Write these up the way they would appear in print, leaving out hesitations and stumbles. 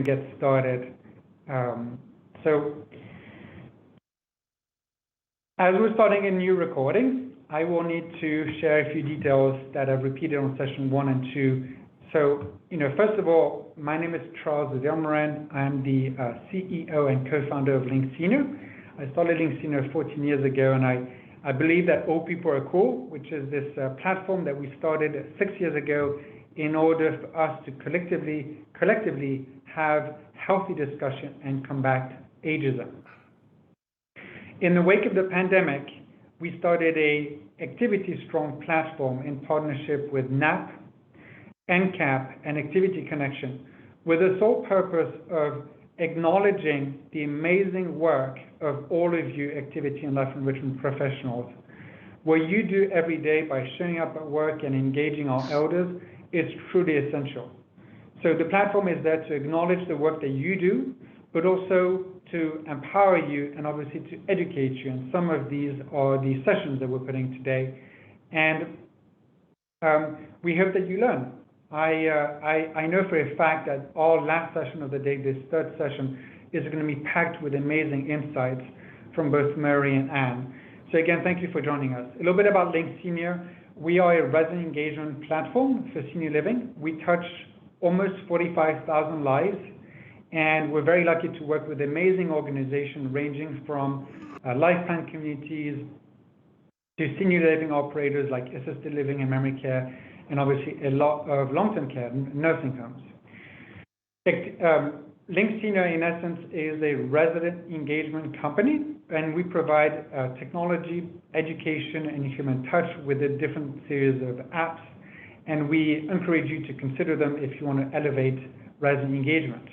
get started. So as we're starting a new recording, I will need to share a few details that I've repeated on session 1 and 2. So, first of all, my name is Charles Delmoran. I'm the CEO and co-founder of Link Senior. I started Link Senior 14 years ago, and I believe that all people are cool, which is this platform that we started 6 years ago in order for us to collectively have healthy discussion and combat ageism. In the wake of the pandemic, we started a Activity Strong platform in partnership with NAP, NCAP, and Activity Connection, with the sole purpose of acknowledging the amazing work of all of you activity and life enrichment professionals. What you do every day by showing up at work and engaging our elders is truly essential. So the platform is there to acknowledge the work that you do, but also to empower you and obviously to educate you. And some of these are the sessions that we're putting today. And we hope that you learn. I know for a fact that our last session of the day, this third session, is going to be packed with amazing insights from both Mary and Anne. So again, thank you for joining us. A little bit about Link Senior. We are a resident engagement platform for senior living. We touch almost 45,000 lives, and we're very lucky to work with amazing organizations ranging from lifetime communities to senior living operators like assisted living and memory care, and obviously a lot of long-term care, nursing homes. Link Senior, in essence, is a resident engagement company, and we provide technology, education, and human touch with a different series of apps, and we encourage you to consider them if you want to elevate resident engagement.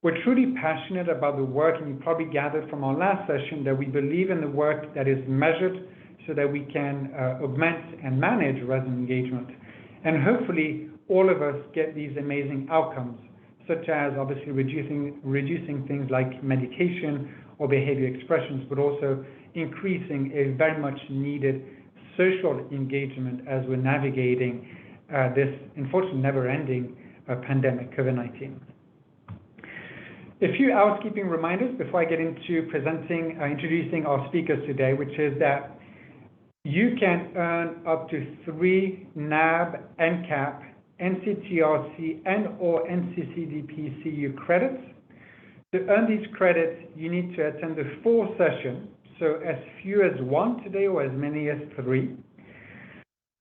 We're truly passionate about the work, and you probably gathered from our last session that we believe in the work that is measured so that we can augment and manage resident engagement. And hopefully, all of us get these amazing outcomes, such as obviously reducing things like medication or behavior expressions, but also increasing a very much needed social engagement as we're navigating this unfortunately never-ending pandemic, COVID-19. A few housekeeping reminders before I get into introducing our speakers today, which is that you can earn up to 3 NAB, NCAP, NCTRC, and/or NCCDP CU credits. To earn these credits, you need to attend the full session, so as few as 1 today or as many as 3.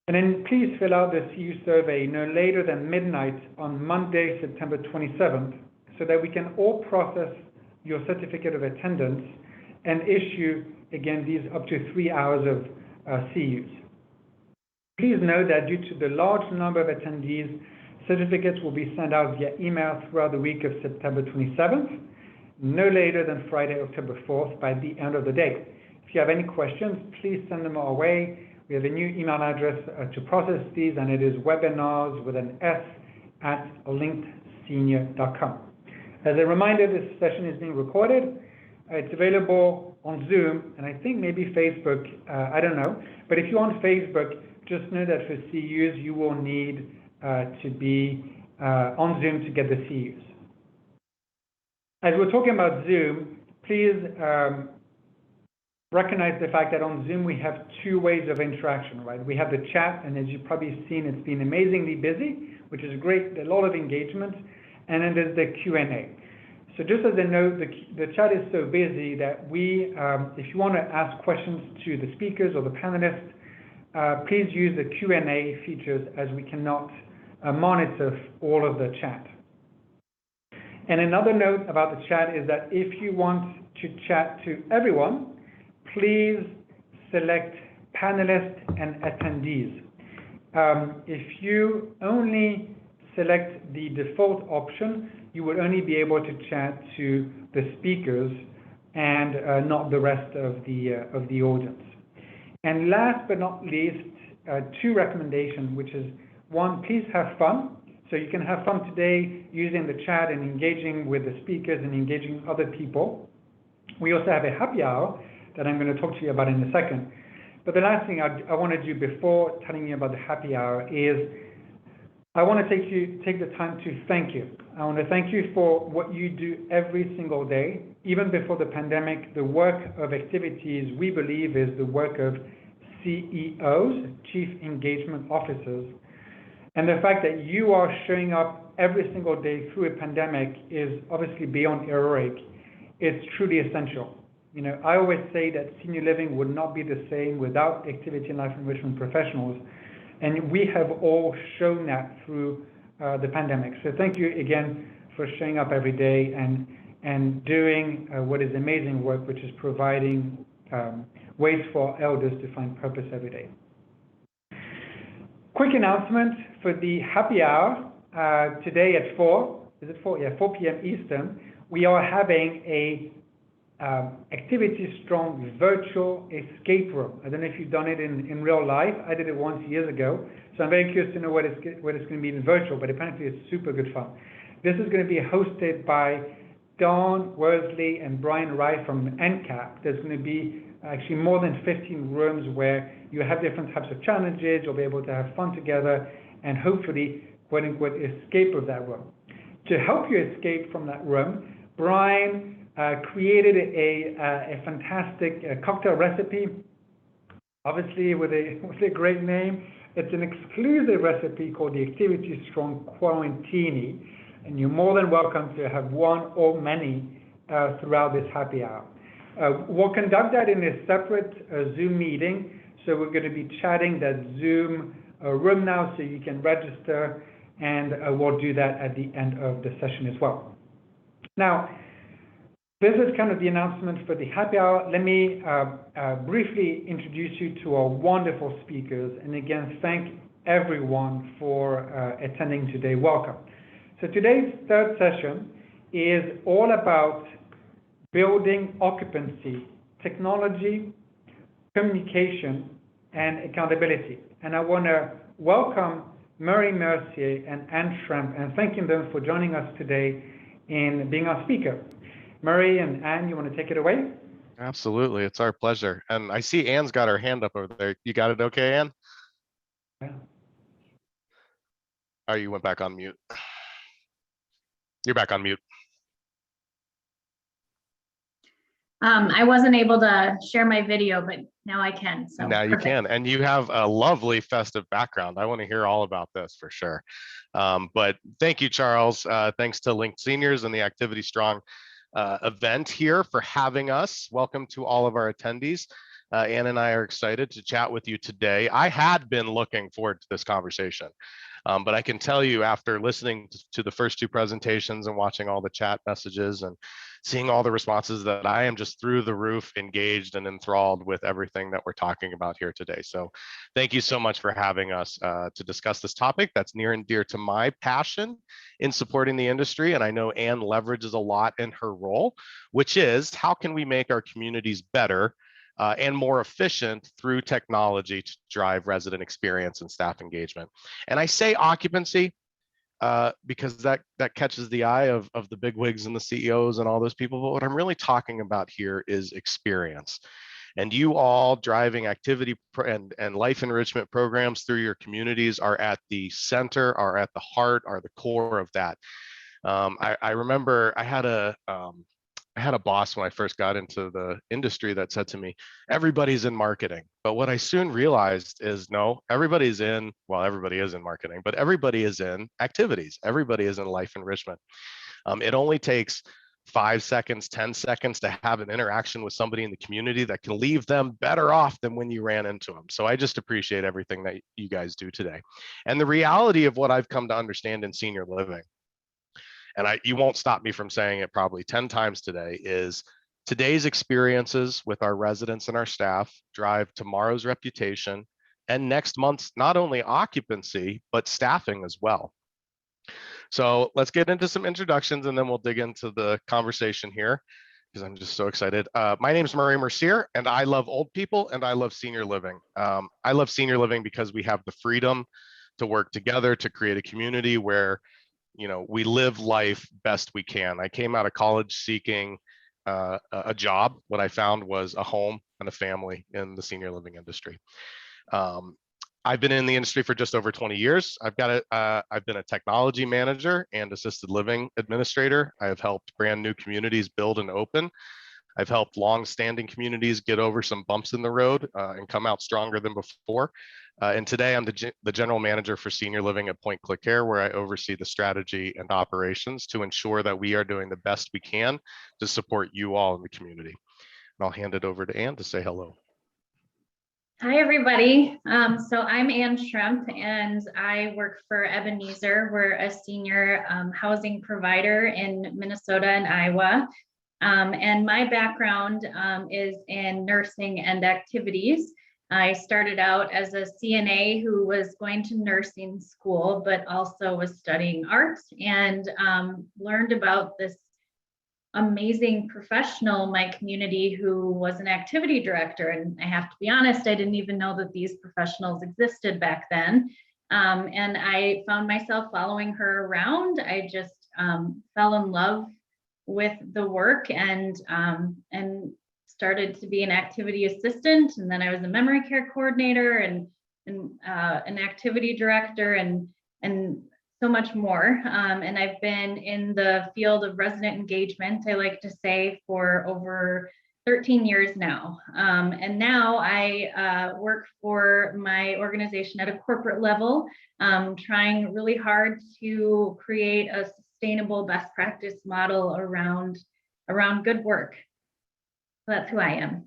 And then please fill out the CU survey no later than midnight on Monday, September 27th, so that we can all process your certificate of attendance and issue, again, these up to 3 hours of CUs. Please note that due to the large number of attendees, certificates will be sent out via email throughout the week of September 27th, no later than Friday, October 4th, by the end of the day. If you have any questions, please send them our way. We have a new email address to process these, and it is webinars with an S at linkedsenior.com. As a reminder, this session is being recorded. It's available on Zoom, and I think maybe Facebook, I don't know. But if you're on Facebook, just know that for CUs, you will need to be on Zoom to get the CUs. As we're talking about Zoom, please recognize the fact that on Zoom we have 2 ways of interaction, right? We have the chat, and as you've probably seen, it's been amazingly busy, which is great, a lot of engagement, and then there's the Q&A. So just as a note, the chat is so busy that if you want to ask questions to the speakers or the panelists, please use the Q&A features, as we cannot monitor all of the chat. And another note about the chat is that if you want to chat to everyone, please select panelists and attendees. If you only select the default option, you will only be able to chat to the speakers and not the rest of the audience. And last but not least, 2 recommendations, which is 1, please have fun. So you can have fun today using the chat and engaging with the speakers and engaging other people. We also have a happy hour that I'm going to talk to you about in a second. But the last thing I want to do before telling you about the happy hour is I want to take the time to thank you. I want to thank you for what you do every single day. Even before the pandemic, the work of activities we believe is the work of CEOs, Chief Engagement Officers. And the fact that you are showing up every single day through a pandemic is obviously beyond heroic. It's truly essential. You know, I always say that senior living would not be the same without activity and life enrichment professionals. And we have all shown that through the pandemic. So thank you again for showing up every day and doing what is amazing work, which is providing ways for elders to find purpose every day. Quick announcement for the happy hour today at 4, is it 4? Yeah, 4 p.m. Eastern. We are having a Activity Strong virtual escape room. I don't know if you've done it in real life. I did it once years ago. So I'm very curious to know what it's going to be in virtual, but apparently it's super good fun. This is going to be hosted by Don Worsley and Brian Wright from NCAP. There's going to be actually more than 15 rooms where you have different types of challenges. You'll be able to have fun together and hopefully, quote unquote, escape of that room. To help you escape from that room, Brian created a fantastic cocktail recipe, obviously with a great name. It's an exclusive recipe called the Activity Strong Quarantini, and you're more than welcome to have one or many throughout this happy hour. We'll conduct that in a separate Zoom meeting, so we're going to be chatting that Zoom room now, so you can register, and we'll do that at the end of the session as well. Now, this is kind of the announcement for the happy hour. Let me briefly introduce you to our wonderful speakers, and again, thank everyone for attending today. Welcome. So today's third session is all about building occupancy, technology, communication, and accountability. And I want to welcome Murray Mercier and Anne Schramp and thanking them for joining us today in being our speaker. Murray and Anne, you want to take it away? Absolutely, it's our pleasure. And I see Anne's got her hand up over there. You got it okay, Anne? Yeah. Oh, you went back on mute. You're back on mute. I wasn't able to share my video, but now I can. So now perfect. You can, and you have a lovely festive background. I want to hear all about this for sure. But thank you, Charles. Thanks to Linked Seniors and the Activity Strong event here for having us. Welcome to all of our attendees. Anne and I are excited to chat with you today. I had been looking forward to this conversation, but I can tell you after listening to the first two presentations and watching all the chat messages and seeing all the responses that I am just through the roof engaged and enthralled with everything that we're talking about here today. So thank you so much for having us to discuss this topic that's near and dear to my passion in supporting the industry. And I know Anne leverages a lot in her role, which is how can we make our communities better and more efficient through technology to drive resident experience and staff engagement. And I say occupancy because that catches the eye of the bigwigs and the CEOs and all those people. But what I'm really talking about here is experience. And you all driving activity and life enrichment programs through your communities are at the center, are at the heart, are the core of that. I remember I had a boss when I first got into the industry that said to me, everybody's in marketing. But what I soon realized is no, everybody is in marketing, but everybody is in activities. Everybody is in life enrichment. It only takes 5 seconds, 10 seconds to have an interaction with somebody in the community that can leave them better off than when you ran into them. So I just appreciate everything that you guys do today. And the reality of what I've come to understand in senior living, and you won't stop me from saying it probably 10 times today, is today's experiences with our residents and our staff drive tomorrow's reputation and next month's not only occupancy, but staffing as well. So let's get into some introductions and then we'll dig into the conversation here because I'm just so excited. My name is Murray Mercier and I love old people and I love senior living. I love senior living because we have the freedom to work together to create a community where we live life best we can. I came out of college seeking a job. What I found was a home and a family in the senior living industry. I've been in the industry for just over 20 years. I've been a technology manager and assisted living administrator. I have helped brand new communities build and open. I've helped long-standing communities get over some bumps in the road and come out stronger than before. And today I'm the general manager for senior living at Point Click Care, where I oversee the strategy and operations to ensure that we are doing the best we can to support you all in the community. And I'll hand it over to Ann to say hello. Hi, everybody. So I'm Ann Schremp, and I work for Ebenezer. We're a senior housing provider in Minnesota and Iowa. And my background is in nursing and activities. I started out as a CNA who was going to nursing school, but also was studying arts, and learned about this amazing professional in my community who was an activity director. And I have to be honest, I didn't even know that these professionals existed back then. And I found myself following her around. I just fell in love with the work and started to be an activity assistant. And then I was a memory care coordinator and an activity director and so much more. And I've been in the field of resident engagement, I like to say, for over 13 years now. And now I work for my organization at a corporate level, trying really hard to create a sustainable best practice model around good work. So that's who I am.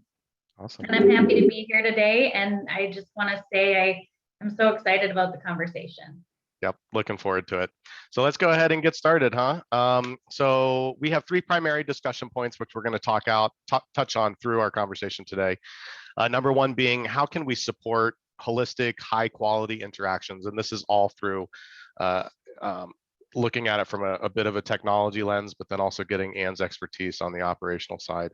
Awesome. And I'm happy to be here today. And I just want to say I'm so excited about the conversation. Yep, looking forward to it. So let's go ahead and get started, huh? So we have three primary discussion points, which we're going to touch on through our conversation today. Number one being, how can we support holistic, high quality interactions? And this is all through looking at it from a bit of a technology lens, but then also getting Ann's expertise on the operational side.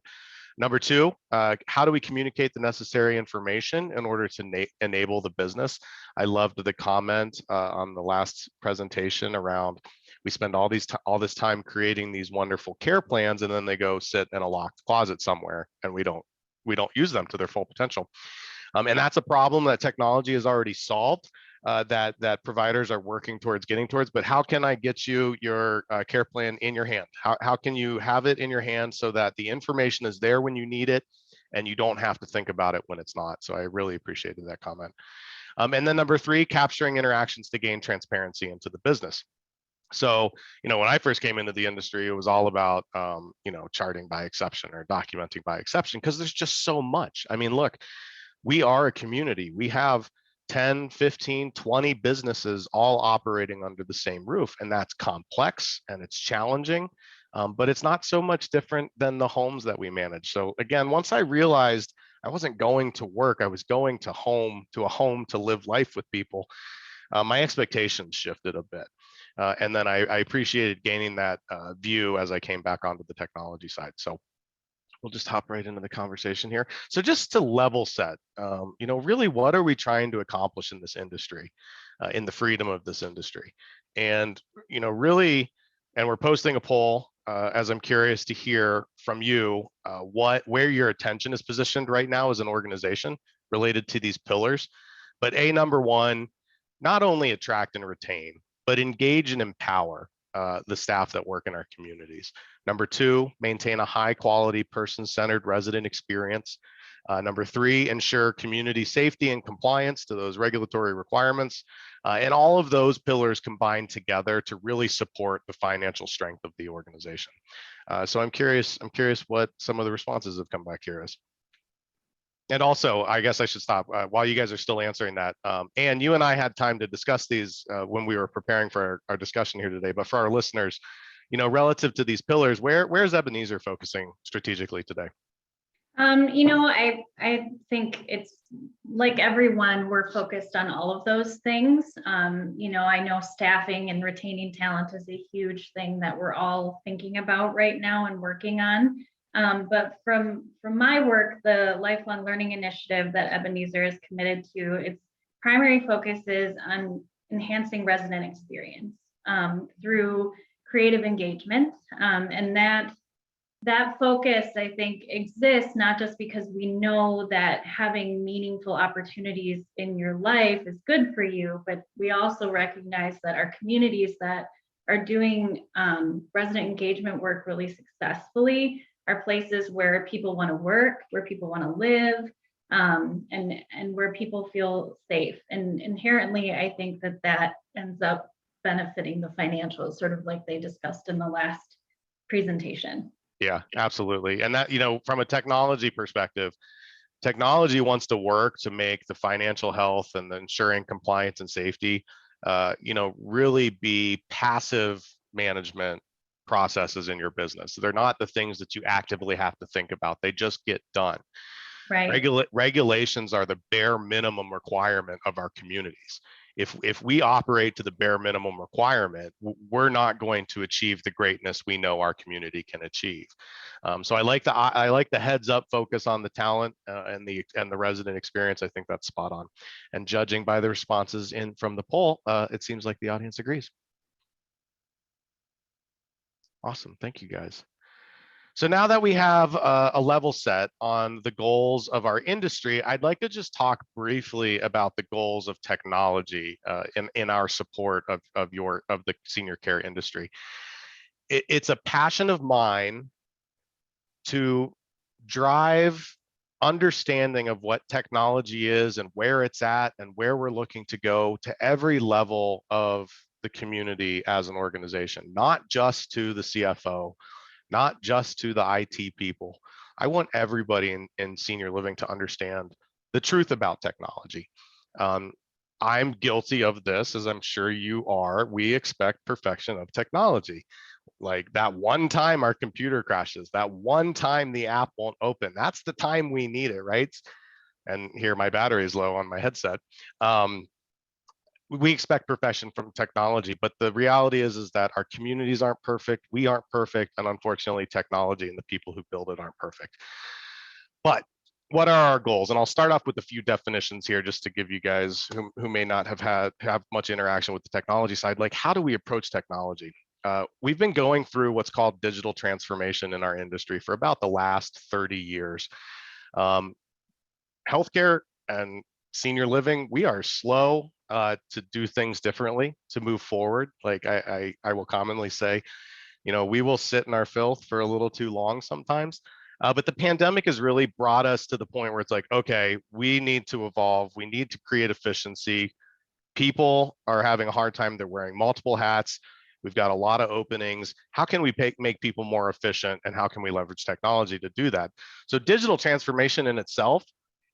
Number two, how do we communicate the necessary information in order to enable the business? I loved the comment on the last presentation around we spend all this time creating these wonderful care plans, and then they go sit in a locked closet somewhere, and we don't use them to their full potential. And that's a problem that technology has already solved. That providers are working towards getting towards, but how can I get you your care plan in your hand? How can you have it in your hand so that the information is there when you need it and you don't have to think about it when it's not? So I really appreciated that comment. And then number three, capturing interactions to gain transparency into the business. So, when I first came into the industry, it was all about, charting by exception or documenting by exception, because there's just so much. I mean, look, we are a community. We have 10, 15, 20 businesses all operating under the same roof. And that's complex and it's challenging, but it's not so much different than the homes that we manage. So again, once I realized I wasn't going to work, I was going to a home to live life with people, my expectations shifted a bit. And then I appreciated gaining that view as I came back onto the technology side. So we'll just hop right into the conversation here. So just to level set, really what are we trying to accomplish in this industry, in the freedom of this industry? And, really, and we're posting a poll as I'm curious to hear from you where your attention is positioned right now as an organization related to these pillars. But number one, not only attract and retain, but engage and empower the staff that work in our communities. Number two, maintain a high quality person-centered resident experience. Number three, ensure community safety and compliance to those regulatory requirements. And all of those pillars combine together to really support the financial strength of the organization. So I'm curious what some of the responses have come back here is. And also, I guess I should stop while you guys are still answering that. Ann, you and I had time to discuss these when we were preparing for our discussion here today. But for our listeners, relative to these pillars, where's Ebenezer focusing strategically today? I think it's like everyone, we're focused on all of those things. I know staffing and retaining talent is a huge thing that we're all thinking about right now and working on. But from my work, the Lifelong Learning Initiative that Ebenezer is committed to, its primary focus is on enhancing resident experience through creative engagement. And that that focus, I think, exists not just because we know that having meaningful opportunities in your life is good for you, but we also recognize that our communities that are doing resident engagement work really successfully are places where people want to work, where people want to live, and where people feel safe. And inherently, I think that that ends up benefiting the financials, sort of like they discussed in the last presentation. Yeah, absolutely. And that, from a technology perspective, technology wants to work to make the financial health and the ensuring compliance and safety, really be passive management processes in your business. They're not the things that you actively have to think about. They just get done. Right. Regulations are the bare minimum requirement of our communities. If we operate to the bare minimum requirement, we're not going to achieve the greatness we know our community can achieve. So I like the heads up focus on the talent and the resident experience. I think that's spot on. And judging by the responses from the poll, it seems like the audience agrees. Awesome, thank you guys. So now that we have a level set on the goals of our industry, I'd like to just talk briefly about the goals of technology in our support of the senior care industry. It's a passion of mine to drive understanding of what technology is and where it's at and where we're looking to go to every level of the community as an organization, not just to the CFO, not just to the IT people. I want everybody in senior living to understand the truth about technology. I'm guilty of this, as I'm sure you are. We expect perfection of technology. Like that one time our computer crashes, that one time the app won't open, that's the time we need it, right? And here my battery is low on my headset. We expect perfection from technology, but the reality is that our communities aren't perfect, we aren't perfect, and unfortunately technology and the people who build it aren't perfect. But what are our goals? And I'll start off with a few definitions here just to give you guys who may not have much interaction with the technology side, like how do we approach technology? We've been going through what's called digital transformation in our industry for about the last 30 years. Healthcare and senior living, we are slow to do things differently, to move forward. Like I will commonly say, we will sit in our filth for a little too long sometimes. But the pandemic has really brought us to the point where it's like, okay, we need to evolve. We need to create efficiency. People are having a hard time. They're wearing multiple hats. We've got a lot of openings. How can we make people more efficient, and how can we leverage technology to do that? So digital transformation in itself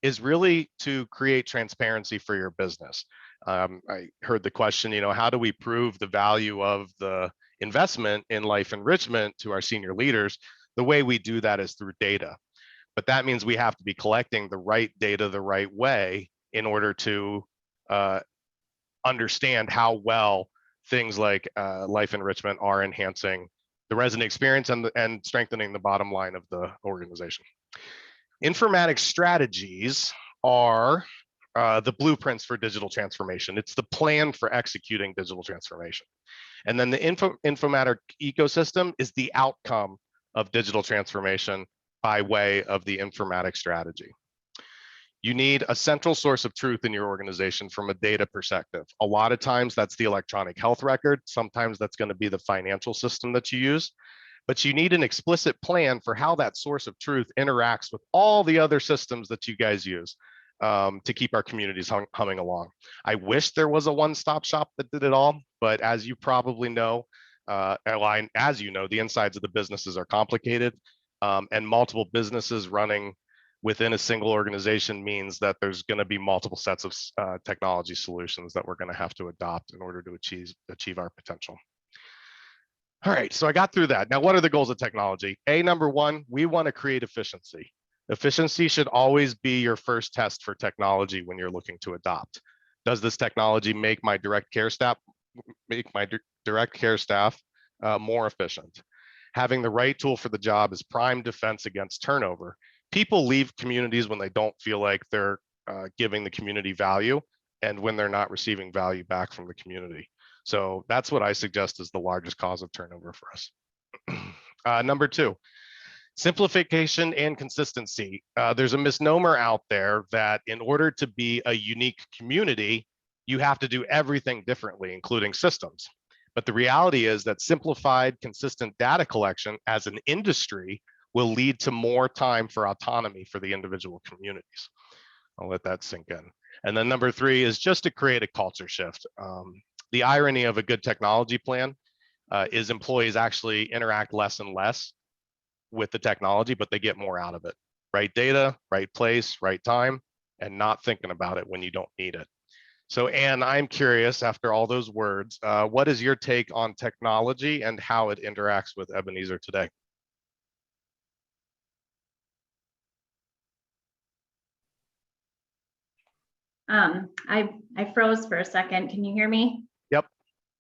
is really to create transparency for your business. I heard the question, how do we prove the value of the investment in life enrichment to our senior leaders? The way we do that is through data. But that means we have to be collecting the right data the right way in order to understand how well things like life enrichment are enhancing the resident experience and strengthening the bottom line of the organization. Informatics strategies are the blueprints for digital transformation. It's the plan for executing digital transformation. And then the informatic ecosystem is the outcome of digital transformation by way of the informatics strategy. You need a central source of truth in your organization from a data perspective. A lot of times that's the electronic health record. Sometimes that's going to be the financial system that you use. But you need an explicit plan for how that source of truth interacts with all the other systems that you guys use to keep our communities humming along. I wish there was a one-stop shop that did it all, but as you probably know, as you know, the insides of the businesses are complicated, and multiple businesses running within a single organization means that there's going to be multiple sets of technology solutions that we're going to have to adopt in order to achieve our potential. All right, so I got through that. Now, what are the goals of technology? Number one, we want to create efficiency. Efficiency should always be your first test for technology when you're looking to adopt. Does this technology make my direct care staff more efficient? Having the right tool for the job is prime defense against turnover. People leave communities when they don't feel like they're giving the community value and when they're not receiving value back from the community. So that's what I suggest is the largest cause of turnover for us. Number two, Simplification and consistency. There's a misnomer out there that in order to be a unique community, you have to do everything differently, including systems. But the reality is that simplified, consistent data collection as an industry will lead to more time for autonomy for the individual communities. I'll let that sink in. And then number 3 is just to create a culture shift. The irony of a good technology plan is employees actually interact less and less with the technology, but they get more out of it. Right data, right place, right time, and not thinking about it when you don't need it. So Anne, I'm curious, after all those words, what is your take on technology and how it interacts with Ebenezer today? I froze for a second. Can you hear me? Yep.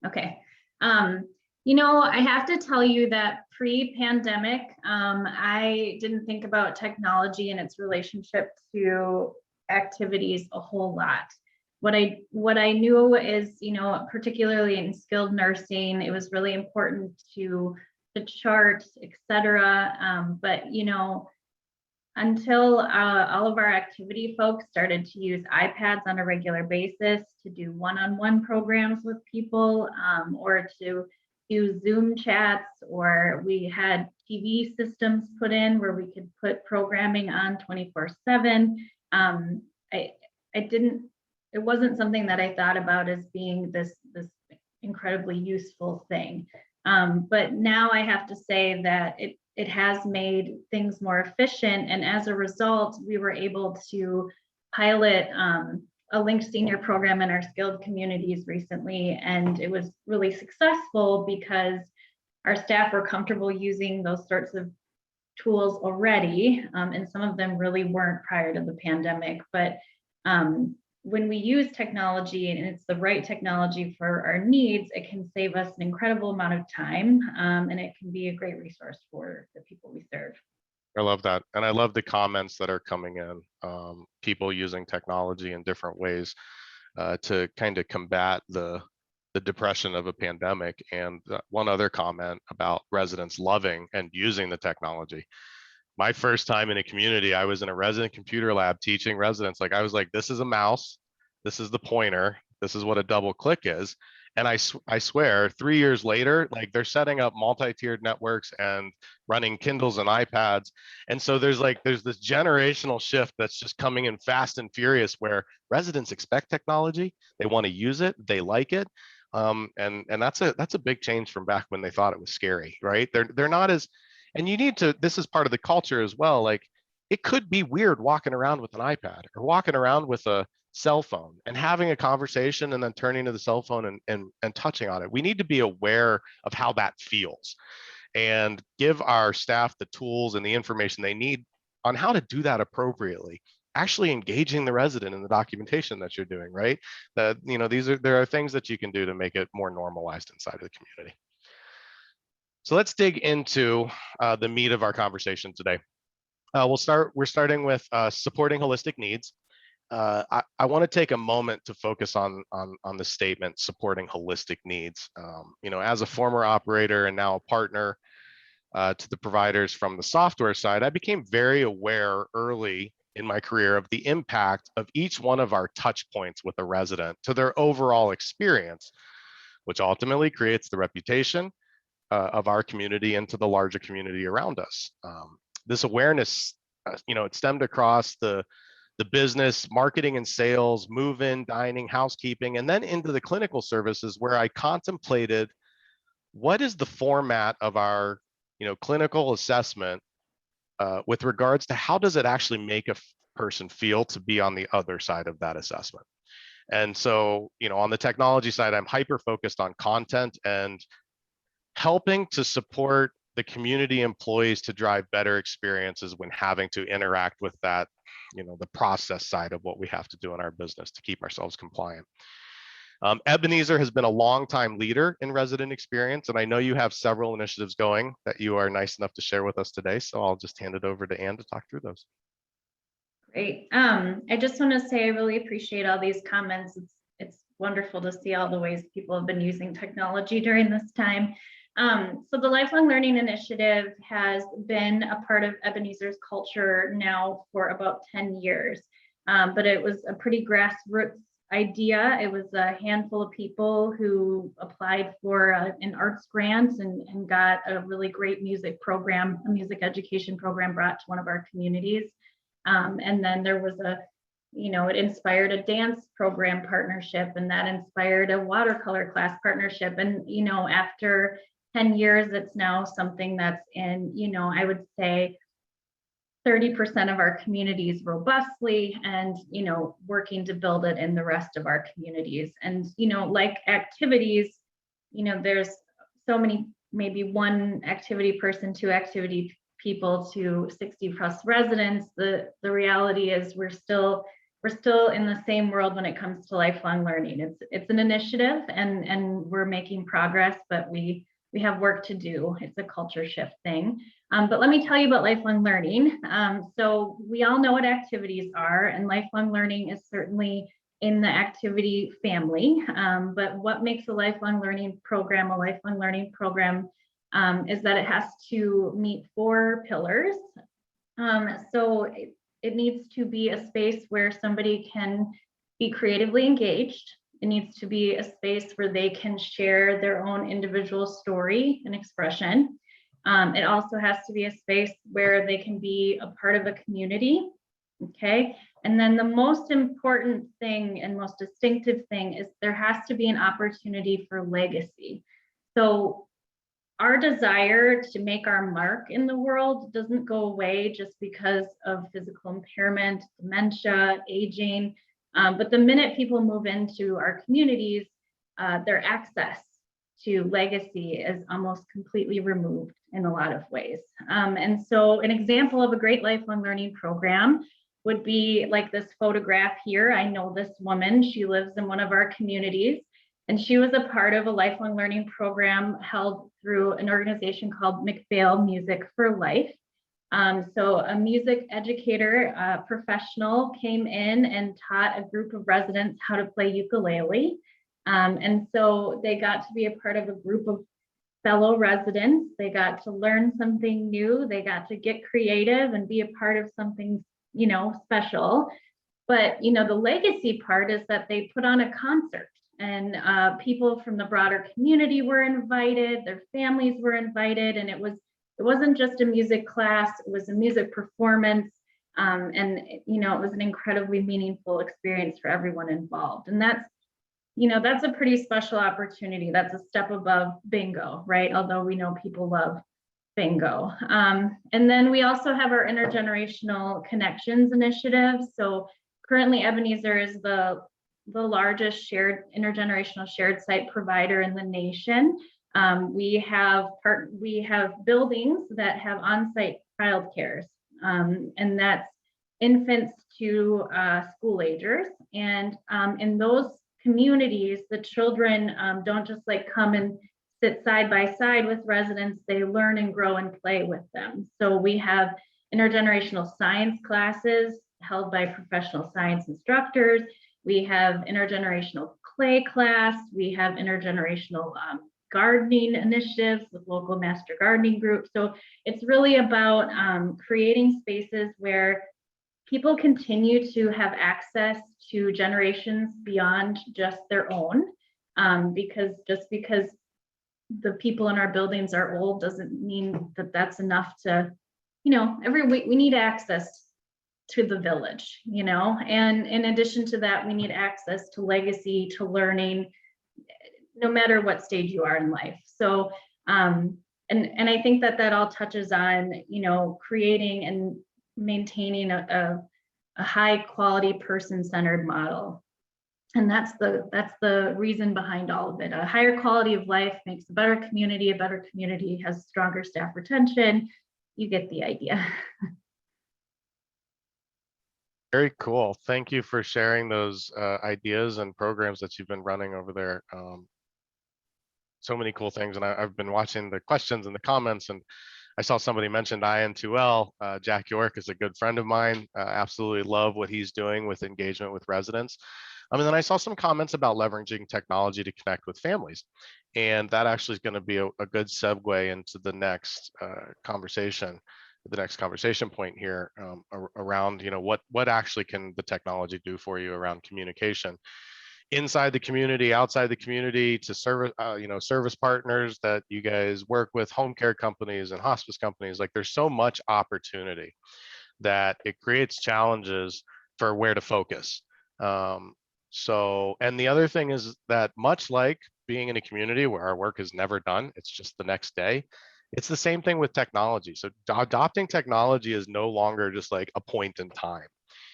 Okay. You know, I have to tell you that pre-pandemic, I didn't think about technology and its relationship to activities a whole lot. What I knew is, you know, particularly in skilled nursing, it was really important to chart, etc. But you know, until all of our activity folks started to use iPads on a regular basis to do one-on-one programs with people, or to do Zoom chats, or we had TV systems put in where we could put programming on 24/7. It wasn't something that I thought about as being this incredibly useful thing. But now I have to say that it has made things more efficient. And as a result, we were able to pilot a linked senior program in our skilled communities recently. And it was really successful because our staff were comfortable using those sorts of tools already. And some of them really weren't prior to the pandemic. But when we use technology and it's the right technology for our needs, it can save us an incredible amount of time, and it can be a great resource for the people we serve. I love that. And I love the comments that are coming in, people using technology in different ways to kind of combat the depression of a pandemic. And one other comment about residents loving and using the technology. My first time in a community, I was in a resident computer lab teaching residents. Like I was like, this is a mouse, this is the pointer, this is what a double click is. And I swear 3 years later, like they're setting up multi-tiered networks and running Kindles and iPads. And so there's this generational shift that's just coming in fast and furious where residents expect technology, they want to use it, they like it. And that's a big change from back when they thought it was scary, right? They're not as, and you need to, this is part of the culture as well. Like it could be weird walking around with an iPad or walking around with a cell phone and having a conversation and then turning to the cell phone and touching on it. We need to be aware of how that feels and give our staff the tools and the information they need on how to do that appropriately. Actually engaging the resident in the documentation that you're doing, right? That, you know, there are things that you can do to make it more normalized inside of the community. So let's dig into the meat of our conversation today. We're starting with supporting holistic needs. I want to take a moment to focus on the statement supporting holistic needs. You know, as a former operator and now a partner to the providers from the software side, I became very aware early in my career of the impact of each one of our touch points with a resident to their overall experience, which ultimately creates the reputation of our community and to the larger community around us. This awareness, you know, it stemmed across the business, marketing and sales, move-in, dining, housekeeping, and then into the clinical services where I contemplated what is the format of our, you know, clinical assessment with regards to how does it actually make a person feel to be on the other side of that assessment. And so, you know, on the technology side, I'm hyper focused on content and helping to support the community employees to drive better experiences when having to interact with that, you know, the process side of what we have to do in our business to keep ourselves compliant. Ebenezer has been a long-time leader in resident experience, and I know you have several initiatives going that you are nice enough to share with us today. So I'll just hand it over to Anne to talk through those. Great. I just want to say I really appreciate all these comments. It's wonderful to see all the ways people have been using technology during this time. So the Lifelong Learning Initiative has been a part of Ebenezer's culture now for about 10 years, but it was a pretty grassroots idea. It was a handful of people who applied for an arts grant and got a really great music program, a music education program brought to one of our communities. And then there was it inspired a dance program partnership, and that inspired a watercolor class partnership. And, after 10 years, it's now something that's in, I would say 30% of our communities robustly, and, working to build it in the rest of our communities. And, like activities, there's so many, maybe one activity person, two activity people to 60 plus residents. The reality is we're still in the same world when it comes to lifelong learning. It's an initiative, and we're making progress, but we have work to do. It's a culture shift thing. But let me tell you about lifelong learning. So we all know what activities are, and lifelong learning is certainly in the activity family. But what makes a lifelong learning program is that it has to meet 4 pillars. So it needs to be a space where somebody can be creatively engaged. It needs to be a space where they can share their own individual story and expression. It also has to be a space where they can be a part of a community. Okay. And then the most important thing and most distinctive thing is there has to be an opportunity for legacy. So our desire to make our mark in the world doesn't go away just because of physical impairment, dementia, aging. But the minute people move into our communities, their access to legacy is almost completely removed in a lot of ways. And so an example of a great lifelong learning program would be like this photograph here. I know this woman, she lives in one of our communities, and she was a part of a lifelong learning program held through an organization called McPhail Music for Life. So a music educator, professional, came in and taught a group of residents how to play ukulele. And so they got to be a part of a group of fellow residents. They got to learn something new. They got to get creative and be a part of something, special. But, the legacy part is that they put on a concert, and people from the broader community were invited, their families were invited, and it wasn't just a music class, it was a music performance. And it was an incredibly meaningful experience for everyone involved. And that's a pretty special opportunity. That's a step above bingo, right? Although we know people love bingo. And then we also have our Intergenerational Connections initiative. So currently Ebenezer is the largest intergenerational shared site provider in the nation. We have buildings that have on-site childcare, and that's infants to school agers. And in those communities, the children don't just come and sit side by side with residents, they learn and grow and play with them. So we have intergenerational science classes held by professional science instructors. We have intergenerational clay class. We have intergenerational gardening initiatives with local master gardening groups. So it's really about creating spaces where people continue to have access to generations beyond just their own, because just because the people in our buildings are old doesn't mean that that's enough to, every week we need access to the village, and in addition to that, we need access to legacy, to learning, no matter what stage you are in life. So, and I think that all touches on, creating and maintaining a high quality person-centered model. And that's the reason behind all of it. A higher quality of life makes a better community. A better community has stronger staff retention. You get the idea. Very cool. Thank you for sharing those ideas and programs that you've been running over there. So many cool things. And I've been watching the questions and the comments, and I saw somebody mentioned IN2L. Jack York is a good friend of mine. Absolutely love what he's doing with engagement with residents. And then I saw some comments about leveraging technology to connect with families. And that actually is going to be a good segue into the next conversation point here, around, what actually can the technology do for you around communication inside the community, outside the community, to service, service partners that you guys work with, home care companies and hospice companies. Like, there's so much opportunity that it creates challenges for where to focus. And the other thing is that, much like being in a community where our work is never done, it's just the next day, it's the same thing with technology. So adopting technology is no longer just like a point in time.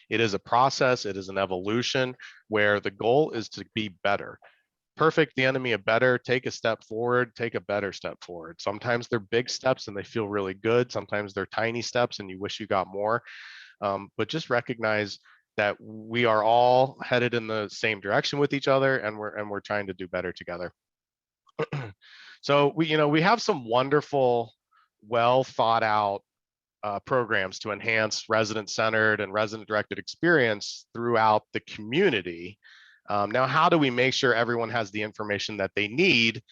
It is a process, it is an evolution where the goal is to be better. Perfect the enemy of better. Take a step forward, take a better step forward. Sometimes they're big steps and they feel really good. Sometimes they're tiny steps and you wish you got more. But just recognize that we are all headed in the same direction with each other, and we're trying to do better together. So we have some wonderful, well thought out programs to enhance resident-centered and resident-directed experience throughout the community. Now, how do we make sure everyone has the information that they need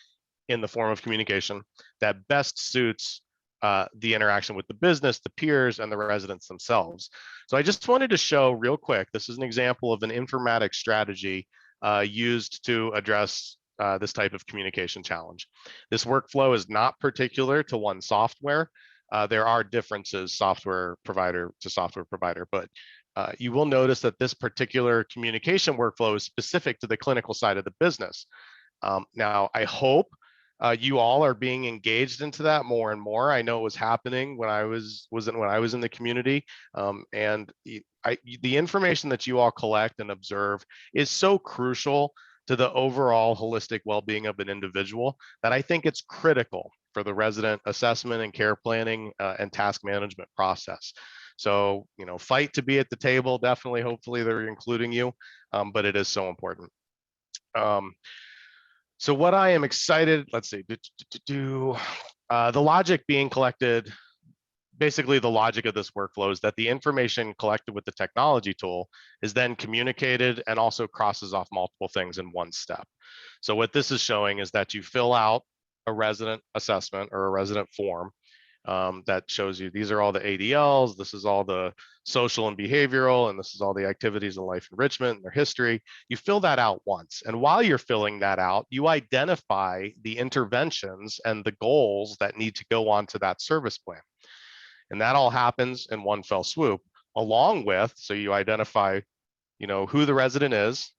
in the form of communication that best suits the interaction with the business, the peers, and the residents themselves? So I just wanted to show real quick, this is an example of an informatics strategy used to address this type of communication challenge. This workflow is not particular to one software. There are differences software provider to software provider, but you will notice that this particular communication workflow is specific to the clinical side of the business. Now, I hope you all are being engaged into that more and more. I know it was happening when I was in the community, and the information that you all collect and observe is so crucial to the overall holistic well-being of an individual that I think it's critical for the resident assessment and care planning and task management process. So, fight to be at the table. Definitely, hopefully they're including you, but it is so important. So what I am excited, let's see, the logic being collected, basically the logic of this workflow is that the information collected with the technology tool is then communicated and also crosses off multiple things in one step. So what this is showing is that you fill out a resident assessment or a resident form that shows you these are all the ADLs, this is all the social and behavioral, and this is all the activities and life enrichment and their history. You fill that out once. And while you're filling that out, you identify the interventions and the goals that need to go onto that service plan. And that all happens in one fell swoop, along with, so you identify, who the resident is,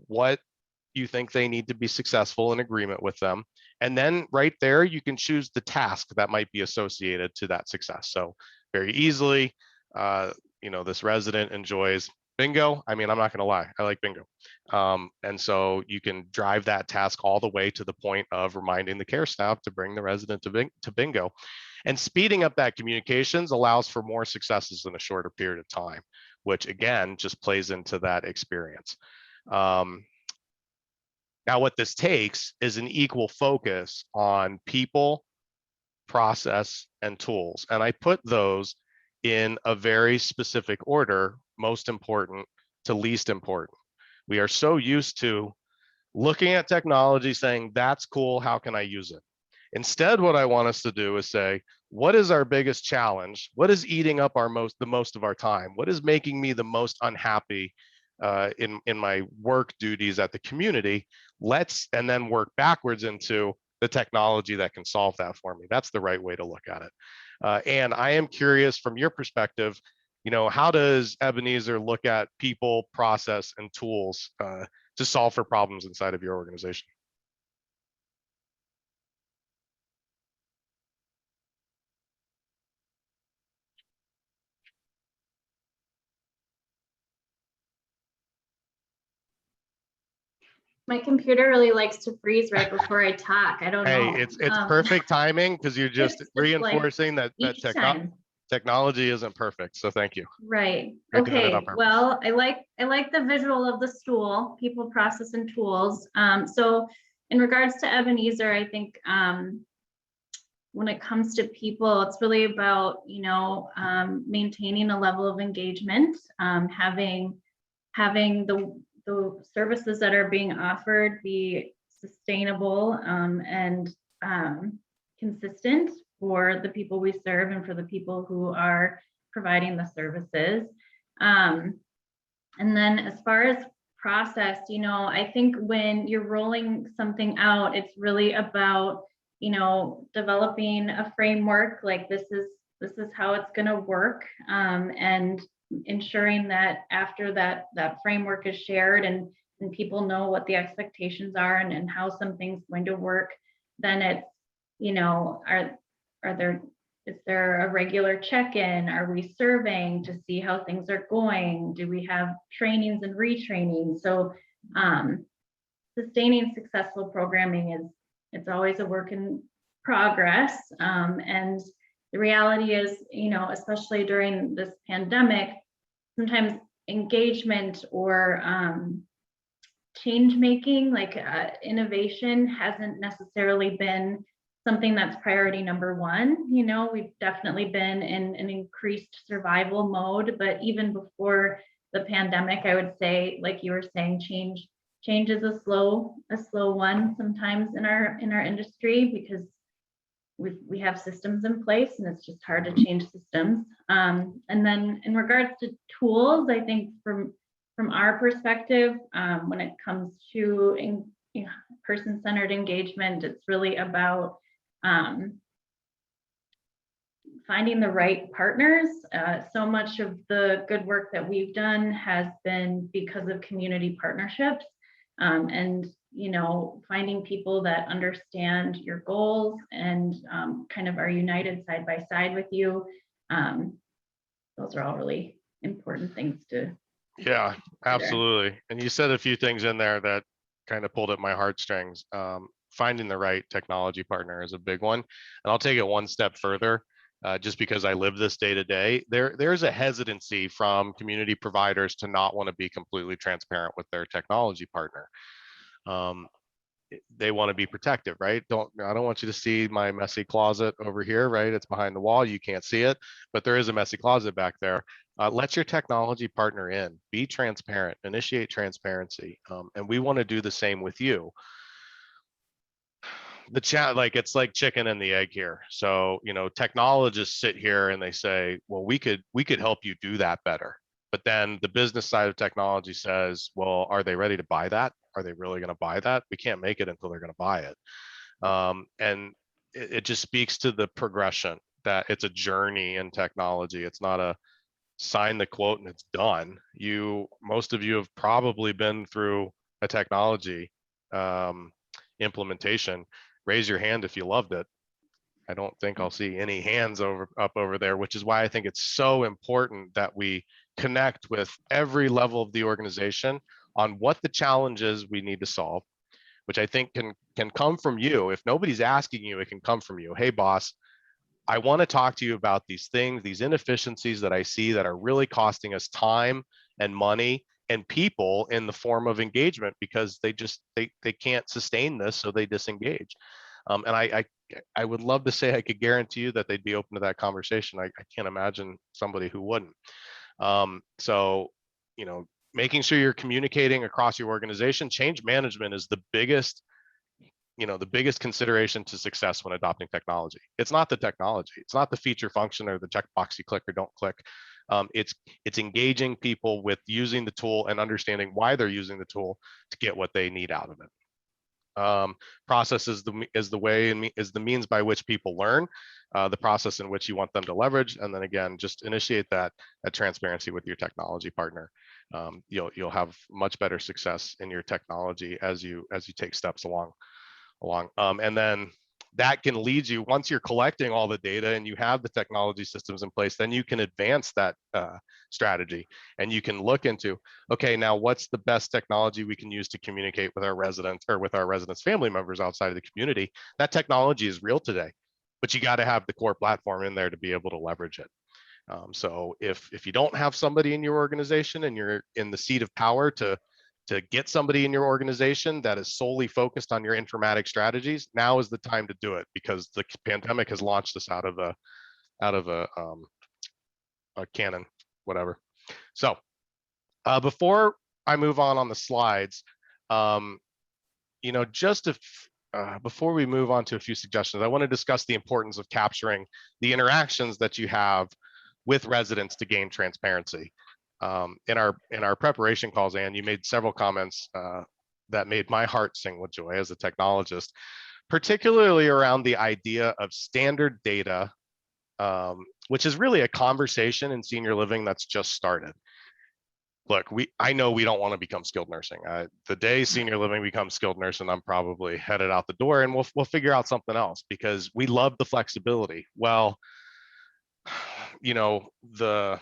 what you think they need to be successful in agreement with them. And then right there, you can choose the task that might be associated to that success. So very easily, this resident enjoys bingo. I mean, I'm not going to lie, I like bingo. And so you can drive that task all the way to the point of reminding the care staff to bring the resident to bingo. And speeding up that communications allows for more successes in a shorter period of time, which again, just plays into that experience. Now, what this takes is an equal focus on people, process, and tools. And I put those in a very specific order, most important to least important. We are so used to looking at technology saying, that's cool, how can I use it? Instead, what I want us to do is say, what is our biggest challenge? What is eating up the most of our time? What is making me the most unhappy in my work duties at the community? And then work backwards into the technology that can solve that for me. That's the right way to look at it. And I am curious from your perspective, how does Ebenezer look at people, process, and tools to solve for problems inside of your organization? My computer really likes to freeze right before I talk. I don't know. Hey, it's perfect timing because you're just reinforcing like that technology isn't perfect. So thank you. Right. You're doing it on Okay. purpose. Well, I like the visual of the stool, people, process, and tools. So in regards to Ebenezer, I think when it comes to people, it's really about maintaining a level of engagement, having the services that are being offered be sustainable and consistent for the people we serve and for the people who are providing the services. And then as far as process, I think when you're rolling something out, it's really about, developing a framework, like this is how it's going to work, and ensuring that after that framework is shared and people know what the expectations are and how something's going to work, then it's, is there a regular check-in? Are we surveying to see how things are going? Do we have trainings and retraining? So sustaining successful programming it's always a work in progress. And the reality is, especially during this pandemic, sometimes engagement or change making, like innovation, hasn't necessarily been something that's priority number one. We've definitely been in an increased survival mode, but even before the pandemic, I would say, like you were saying, change is a slow one sometimes in our industry, because we have systems in place and it's just hard to change systems. And then in regards to tools, I think from our perspective, when it comes to person-centered engagement, it's really about finding the right partners. So much of the good work that we've done has been because of community partnerships, and finding people that understand your goals and kind of are united side by side with you. Those are all really important things to Yeah, consider. absolutely. And you said a few things in there that kind of pulled at my heartstrings. Finding the right technology partner is a big one. And I'll take it one step further, just because I live this day to day. There's a hesitancy from community providers to not want to be completely transparent with their technology partner. They want to be protective, right? I don't want you to see my messy closet over here, right? It's behind the wall, you can't see it, but there is a messy closet back there. Let your technology partner in, be transparent, initiate transparency. And we want to do the same with you. The chat, like, it's like chicken and the egg here. So, technologists sit here and they say, well, we could help you do that better. But then the business side of technology says, well, are they ready to buy that? Are they really going to buy that? We can't make it until they're going to buy it. And it just speaks to the progression, that it's a journey in technology. It's not a sign the quote and it's done. Most of you have probably been through a technology implementation. Raise your hand if you loved it. I don't think I'll see any hands up over there, which is why I think it's so important that we connect with every level of the organization on what the challenges we need to solve, which I think can come from you. If nobody's asking you, it can come from you. Hey, boss, I want to talk to you about these things, these inefficiencies that I see that are really costing us time and money and people in the form of engagement, because they can't sustain this, so they disengage. And I would love to say I could guarantee you that they'd be open to that conversation. I can't imagine somebody who wouldn't. So, making sure you're communicating across your organization. Change management is the biggest consideration to success when adopting technology. It's not the technology. It's not the feature function or the checkbox you click or don't click. It's engaging people with using the tool and understanding why they're using the tool to get what they need out of it. Process is the means by which people learn, the process in which you want them to leverage, and then again, just initiate that transparency with your technology partner. You'll have much better success in your technology as you take steps along. And then that can lead you, once you're collecting all the data and you have the technology systems in place, then you can advance that strategy, and you can look into, okay, now what's the best technology we can use to communicate with our residents or with our residents' family members outside of the community. That technology is real today, but you got to have the core platform in there to be able to leverage it. So if you don't have somebody in your organization and you're in the seat of power to get somebody in your organization that is solely focused on your informatics strategies, now is the time to do it, because the pandemic has launched us out of a cannon, whatever. So before I move on the slides, just before we move on to a few suggestions, I want to discuss the importance of capturing the interactions that you have with residents to gain transparency. In our preparation calls, Anne, you made several comments that made my heart sing with joy as a technologist, particularly around the idea of standard data, which is really a conversation in senior living that's just started. Look, I know we don't want to become skilled nursing. The day senior living becomes skilled nursing, I'm probably headed out the door, and we'll figure out something else because we love the flexibility. Well, the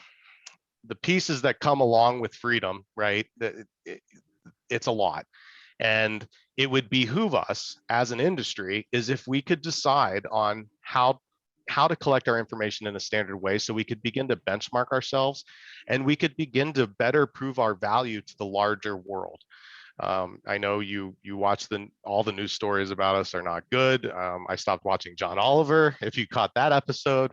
pieces that come along with freedom, right? It's a lot. And it would behoove us as an industry is if we could decide on how to collect our information in a standard way so we could begin to benchmark ourselves and we could begin to better prove our value to the larger world. I know you watch all the news stories about us are not good. I stopped watching John Oliver, if you caught that episode,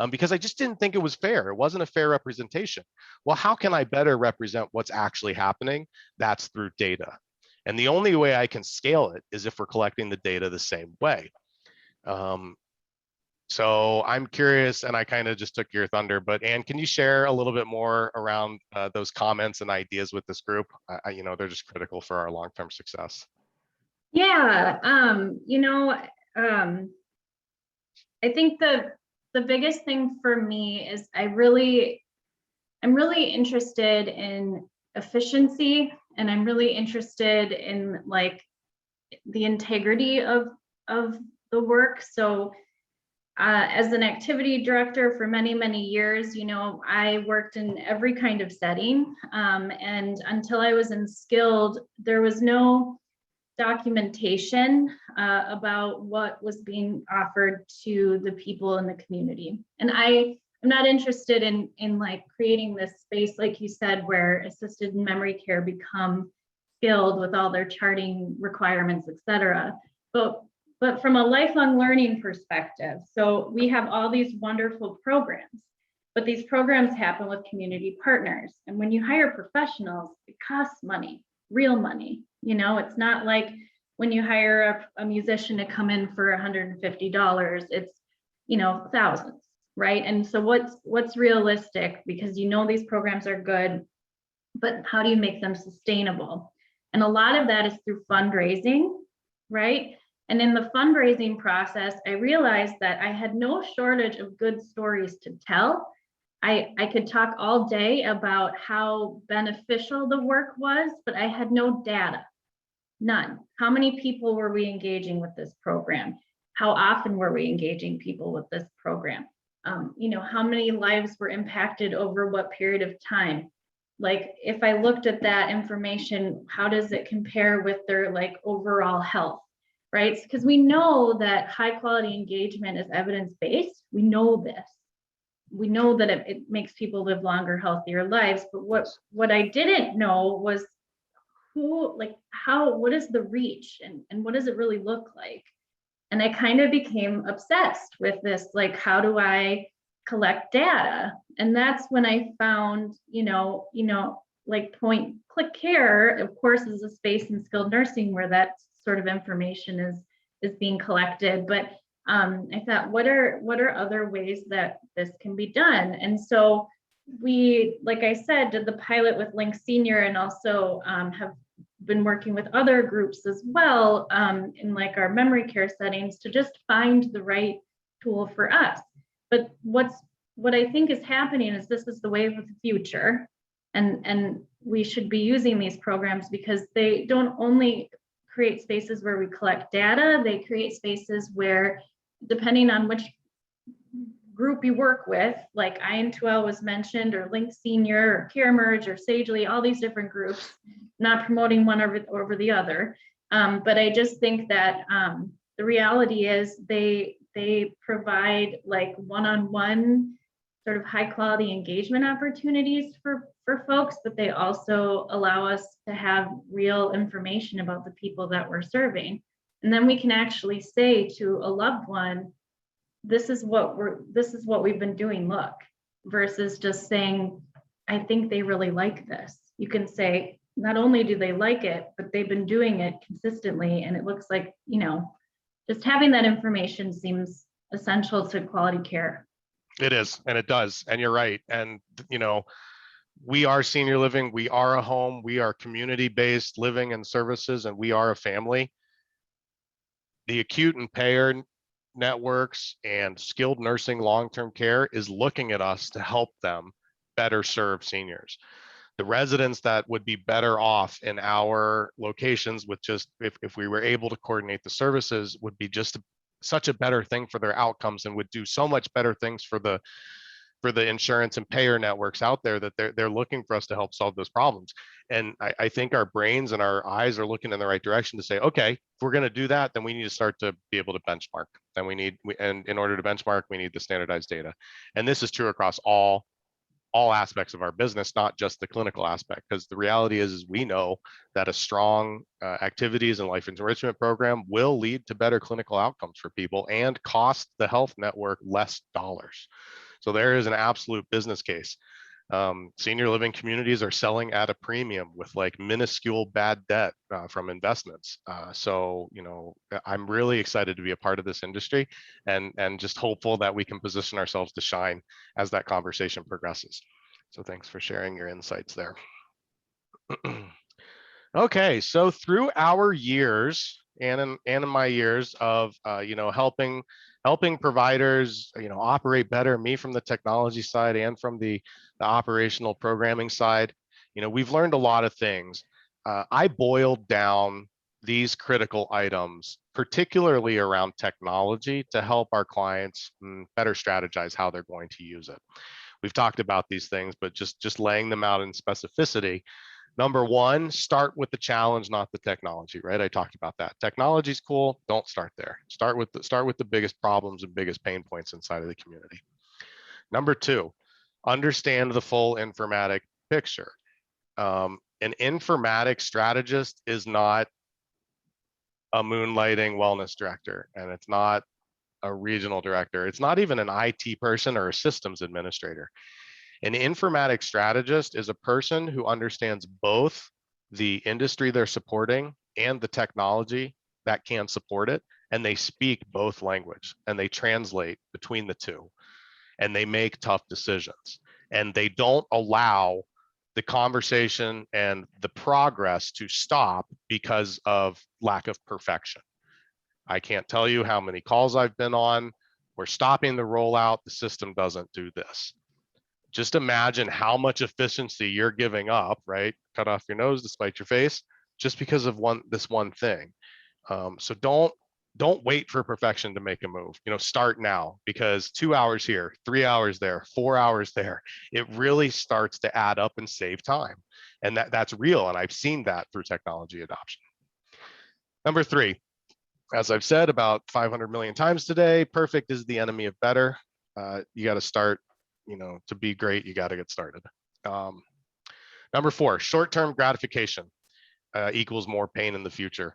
because I just didn't think it was fair. It wasn't a fair representation. Well, how can I better represent what's actually happening? That's through data. And the only way I can scale it is if we're collecting the data the same way. So I'm curious, and I kind of just took your thunder, but Anne, can you share a little bit more around those comments and ideas with this group? They're just critical for our long-term success. Yeah, I think the biggest thing for me is I'm really interested in efficiency, and I'm really interested in like the integrity of the work. So as an activity director for many, many years, I worked in every kind of setting. And until I was in skilled, there was no documentation about what was being offered to the people in the community. And I'm not interested in like creating this space, like you said, where assisted memory care become skilled with all their charting requirements, et cetera. But from a lifelong learning perspective, so we have all these wonderful programs, but these programs happen with community partners. And when you hire professionals, it costs money, real money. It's not like when you hire a musician to come in for $150, it's, thousands, right? And so what's realistic, because these programs are good, but how do you make them sustainable? And a lot of that is through fundraising, right? And in the fundraising process, I realized that I had no shortage of good stories to tell. I could talk all day about how beneficial the work was, but I had no data, none. How many people were we engaging with this program? How often were we engaging people with this program? How many lives were impacted over what period of time? Like, if I looked at that information, how does it compare with their like overall health? Right? Because we know that high quality engagement is evidence-based. We know this. We know that it makes people live longer, healthier lives. But what I didn't know was what is the reach and what does it really look like? And I kind of became obsessed with this, like, how do collect data? And that's when I found, like Point Click Care, of course, is a space in skilled nursing where that sort of information is being collected. But I thought, what are other ways that this can be done? And so we, like I said, did the pilot with Link Senior, and also have been working with other groups as well in like our memory care settings to just find the right tool for us. But what I think is happening is this is the wave of the future, and we should be using these programs because they don't only create spaces where we collect data, they create spaces where, depending on which group you work with, like IN2L was mentioned, or Link Senior, or CareMerge, or Sagely, all these different groups, not promoting one over the other. But I just think that the reality is they provide like one-on-one sort of high quality engagement opportunities for folks, but they also allow us to have real information about the people that we're serving. And then we can actually say to a loved one, this is what we've been doing, look, versus just saying, I think they really like this. You can say, not only do they like it, but they've been doing it consistently. And it looks like, just having that information seems essential to quality care. It is, and it does. And you're right. And, we are senior living, we are a home, we are community-based living and services, and we are a family. The acute and payer networks and skilled nursing long-term care is looking at us to help them better serve seniors. The residents that would be better off in our locations with just, if we were able to coordinate the services, would be just such a better thing for their outcomes, and would do so much better things for the insurance and payer networks out there, that they're looking for us to help solve those problems. And I think our brains and our eyes are looking in the right direction to say, okay, if we're going to do that, then we need to start to be able to benchmark. And in order to benchmark, we need the standardized data. And this is true across all aspects of our business, not just the clinical aspect, because the reality is we know that a strong activities and life enrichment program will lead to better clinical outcomes for people and cost the health network less dollars. So there is an absolute business case. Senior living communities are selling at a premium with like minuscule bad debt from investments. So, I'm really excited to be a part of this industry, and just hopeful that we can position ourselves to shine as that conversation progresses. So thanks for sharing your insights there. Okay, so through our years and in my years of helping providers operate better, me from the technology side and from the operational programming side, we've learned a lot of things. I boiled down these critical items, particularly around technology, to help our clients better strategize how they're going to use it. We've talked about these things, but just laying them out in specificity. Number one, start with the challenge, not the technology, right? I talked about that. Technology's cool. Don't start there. Start with the biggest problems and biggest pain points inside of the community. Number two, understand the full informatic picture. An informatics strategist is not a moonlighting wellness director, and it's not a regional director. It's not even an IT person or a systems administrator. An informatics strategist is a person who understands both the industry they're supporting and the technology that can support it, and they speak both language, and they translate between the two, and they make tough decisions, and they don't allow the conversation and the progress to stop because of lack of perfection. I can't tell you how many calls I've been on. We're stopping the rollout. The system doesn't do this. Just imagine how much efficiency you're giving up, right? Cut off your nose to spite your face, just because of this one thing. So don't wait for perfection to make a move. Start now, because 2 hours here, 3 hours there, 4 hours there, it really starts to add up and save time. And that's real. And I've seen that through technology adoption. Number three, as I've said about 500 million times today, perfect is the enemy of better. You got to start. To be great, you got to get started. Number four, short-term gratification equals more pain in the future.